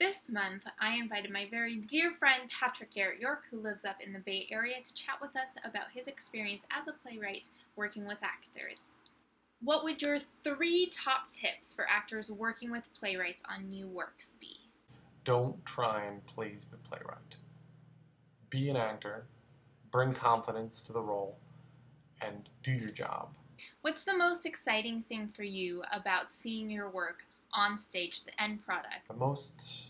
This month, I invited my very dear friend Patrick Garrett York, who lives up in the Bay Area, to chat with us about his experience as a playwright working with actors. What would your 3 top tips for actors working with playwrights on new works be? Don't try and please the playwright. Be an actor, bring confidence to the role, and do your job. What's the most exciting thing for you about seeing your work on stage, the end product? The most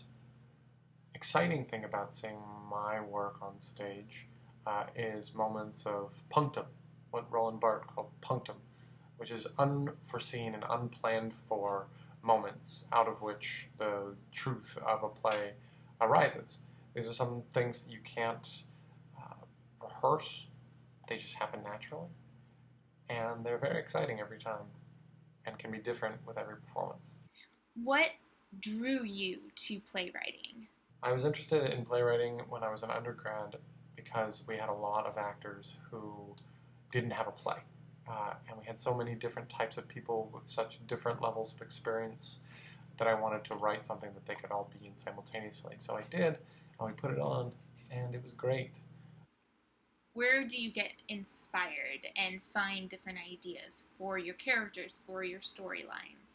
exciting thing about seeing my work on stage is moments of punctum, what Roland Barthes called punctum, which is unforeseen and unplanned for moments out of which the truth of a play arises. These are some things that you can't rehearse. They just happen naturally. And they're very exciting every time and can be different with every performance. What drew you to playwriting? I was interested in playwriting when I was an undergrad because we had a lot of actors who didn't have a play. And we had so many different types of people with such different levels of experience that I wanted to write something that they could all be in simultaneously. So I did, and we put it on, and it was great. Where do you get inspired and find different ideas for your characters, for your storylines?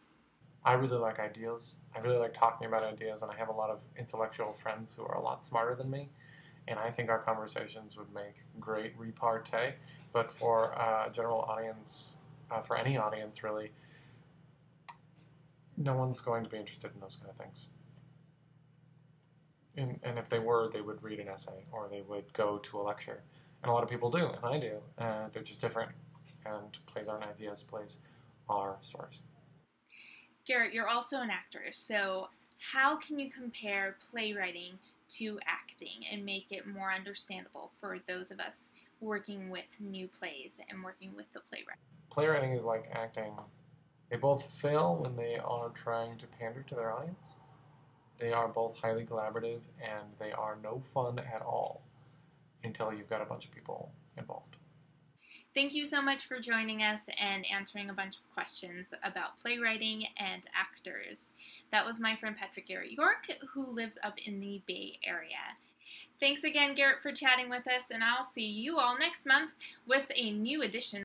I really like ideas. I really like talking about ideas, and I have a lot of intellectual friends who are a lot smarter than me, and I think our conversations would make great repartee. But for a general audience, for any audience really, no one's going to be interested in those kind of things. And if they were, they would read an essay or they would go to a lecture. And a lot of people do, and I do. They're just different. And plays aren't ideas, plays are stories. Garrett, you're also an actor, so how can you compare playwriting to acting and make it more understandable for those of us working with new plays and working with the playwright? Playwriting is like acting. They both fail when they are trying to pander to their audience. They are both highly collaborative, and they are no fun at all until you've got a bunch of people involved. Thank you so much for joining us and answering a bunch of questions about playwriting and actors. That was my friend Patrick Garrett York, who lives up in the Bay Area. Thanks again, Garrett, for chatting with us, and I'll see you all next month with a new edition